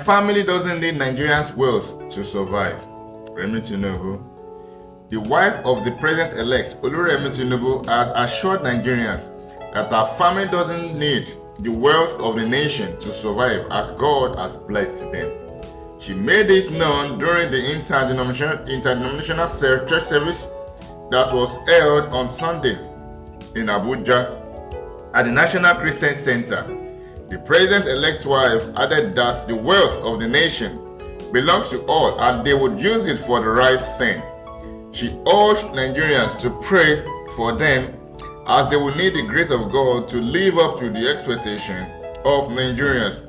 family doesn't need Nigerians' wealth to survive. Remi Tinubu. The wife of the president-elect, Remi Tinubu, has assured Nigerians that her family doesn't need the wealth of the nation to survive as God has blessed them. She made this known during the interdenominational church service that was held on Sunday in Abuja at the National Christian Center. The president-elect's wife added that the wealth of the nation belongs to all and they would use it for the right thing. She urged Nigerians to pray for them as they will need the grace of God to live up to the expectation of Nigerians.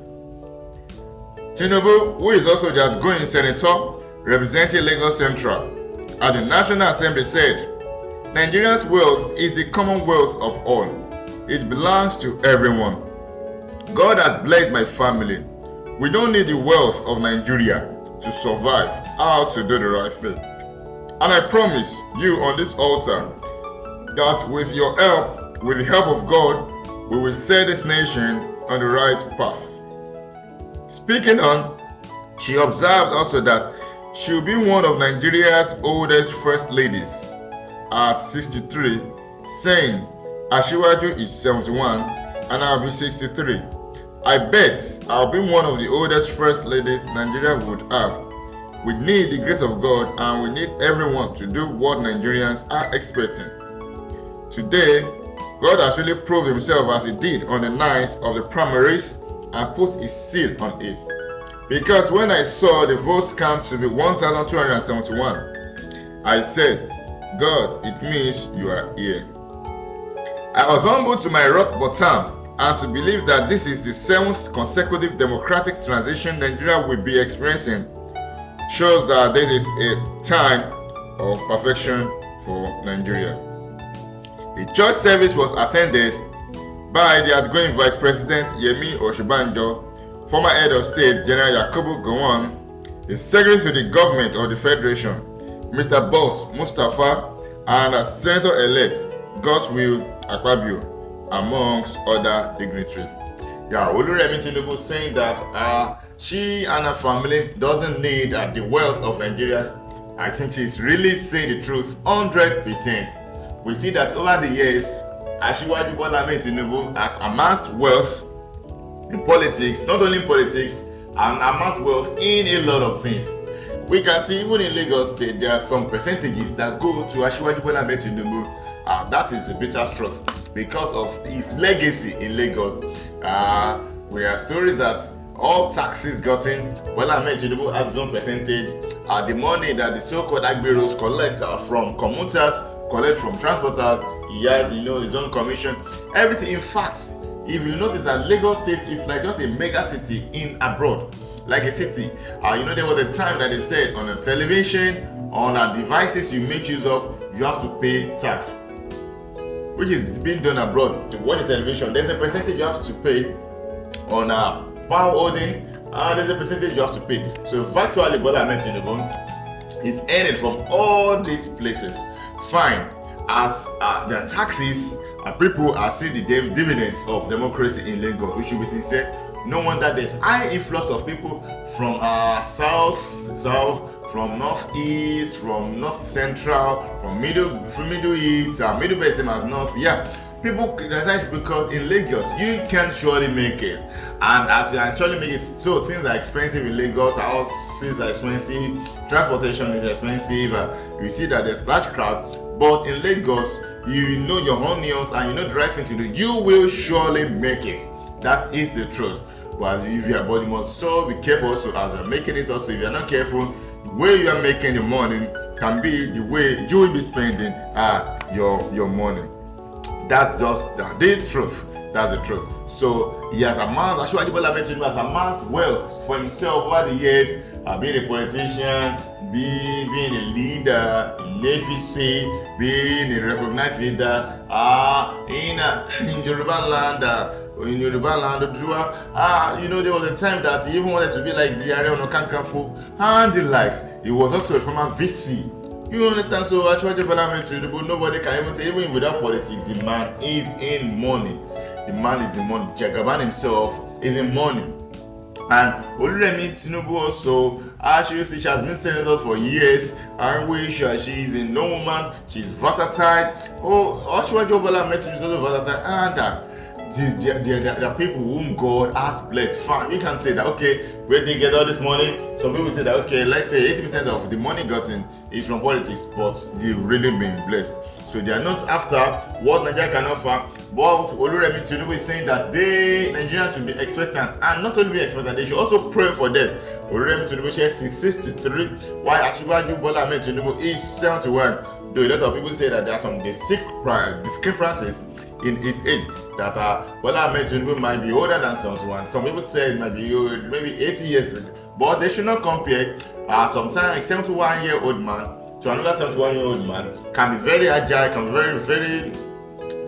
Tinubu, who is also the outgoing senator representing Lagos Central at the National Assembly, said, Nigeria's wealth is the commonwealth of all. It belongs to everyone. God has blessed my family. We don't need the wealth of Nigeria to survive, how to do the right thing. And I promise you on this altar that with your help, with the help of God, we will set this nation on the right path. Speaking on, she observed also that she will be one of Nigeria's oldest first ladies at 63, saying, Asiwaju is 71 and I'll be 63. I bet I'll be one of the oldest first ladies Nigeria would have. We need the grace of God and we need everyone to do what Nigerians are expecting. Today, God has really proved himself as he did on the night of the primaries and put his seal on it. Because when I saw the votes count to be 1,271, I said, God, it means you are here. I was humbled to my rock bottom and to believe that this is the 7th consecutive democratic transition Nigeria will be experiencing shows that this is a time of perfection for Nigeria. The church service was attended by the outgoing Vice President Yemi Oshibanjo, former head of state General Yakubu Gowon, the Secretary to the Government of the Federation, Mr. Boss Mustafa, and Senator-elect Godswill Akpabio, amongst other dignitaries. Remi Tinubu saying that she and her family doesn't need the wealth of Nigeria. I think she's really saying the truth 100%. We see that over the years, Asiwaju Bola Tinubu has amassed wealth in politics, not only in politics, and amassed wealth in a lot of things. We can see even in Lagos State, there are some percentages that go to Asiwaju Bola Tinubu. That is a bitter truth because of his legacy in Lagos. We have stories that all taxes gotten, Bola Tinubu has his own percentage. The money that the so-called agberos collect from commuters, collect from transporters, he has his own commission. Everything. In fact, if you notice that Lagos State is like just a mega city in abroad, like a city. There was a time that they said on a television, on devices you make use of, you have to pay tax, which is being done abroad. To watch the television, there's a percentage you have to pay on power holding, and there's a percentage you have to pay. So virtually, Bola Tinubu is earning from all these places. Fine, as their taxes, people are seeing the dividends of democracy in Lagos. We should be sincere. No wonder there's high influx of people from south, from northeast, from north central, from middle east, middle belt as north. People reside because in Lagos you can surely make it, and as you actually make it, so things are expensive in Lagos. Houses are expensive, transportation is expensive. You see that there's large crowd, but in Lagos, you know your onions and you know the right thing to do. You will surely make it. That is the truth. But if you are body must so be careful also as you're making it. Also, if you're not careful, the way you are making the money can be the way you will be spending your money. That's just the truth. That's the truth. So he has amassed, Asiwaju Bola Tinubu has amassed wealth for himself over the years, being a politician, being a leader in APC, being a recognized leader in Yoruba land. In Yoruba land, there was a time that he even wanted to be like the Ààrẹ Ọ̀nà Kakanfò and the likes. He was also a former VC. You understand? So Asiwaju Bola Tinubu, nobody can even say, even without politics, the man is in money. The man is in money. Jagaban himself is in money. And Remi Tinubu also, actually, she has been senator for years, and which she is a no woman, she's versatile. Asiwaju Bola Ahmed Tinubu is also versatile, and the people whom God has blessed. Fine, you can say that, okay, where they get all this money? Some people say that, okay, let's say 80% of the money gotten is from politics, but they've really been blessed. So they are not after what Nigeria can offer. But Remi Tinubu is saying that Nigerians should be expectant, and not only be expectant, they should also pray for them. Remi Tinubu shares 63, while Asiwaju Bola Ahmed Tinubu is 71. Though a lot of people say that there are some discrepancies in his age, that Bola Ahmed Tinubu might be older than 71. Some people say it might be maybe 80 years, but they should not compare. Sometimes a 71-year-old man to another 71-year-old man can be very agile, can be very, very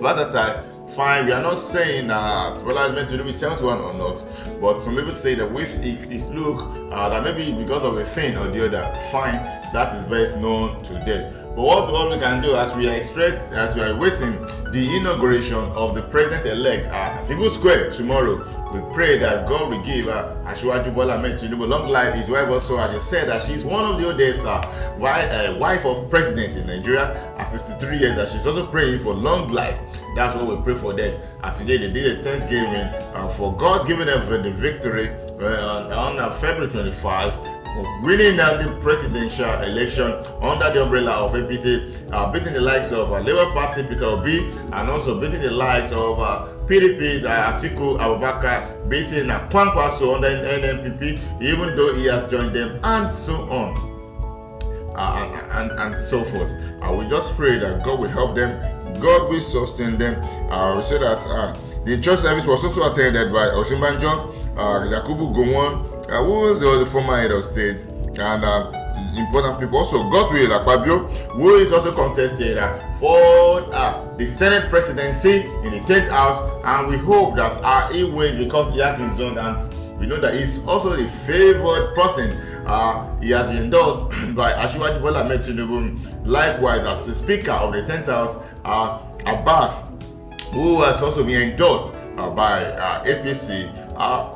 versatile. Fine, we are not saying that Bola Ahmed Tinubu is 71 or not, but some people say that with his look, that maybe because of a thing or the other, fine, that is best known to them. But what we can do, as we are waiting the inauguration of the president-elect at Atiku Square tomorrow, we pray that God will give Asiwaju Bola Ahmed Tinubu long life. His wife also, as you said, that she's one of the oldest wife of president in Nigeria at 63 years, that she's also praying for long life. That's what we pray for them. And today they did a Thanksgiving for God giving them the victory on February 25. Winning the presidential election under the umbrella of APC, beating the likes of Labour Party, Peter Obi, and also beating the likes of PDP's Atiku Abubakar, beating Kwankwaso under NNPP, even though he has joined them, and so on. And so forth. We just pray that God will help them, God will sustain them. We say that the church service was also attended by Osinbajo, Yakubu Gowon, who was the former head of state, and important people. Also, Godswill Akpabio, who is also contested for the Senate presidency in the 10th house, and we hope that he wins because he has been zoned, and we know that he's also the favored person. He has been endorsed by Asiwaju Bola Ahmed Tinubu. Likewise, as the Speaker of the 10th House, Abbas, who has also been endorsed by APC.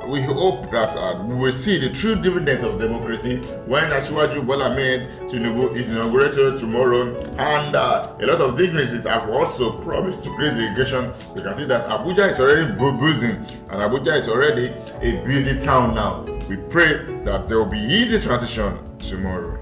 We hope that we will see the true dividends of democracy when Asiwaju Bola Ahmed Tinubu is inaugurated tomorrow, and a lot of dignitaries have also promised to raise the irrigation. We can see that Abuja is already booming, and Abuja is already a busy town now. We pray that there will be easy transition tomorrow.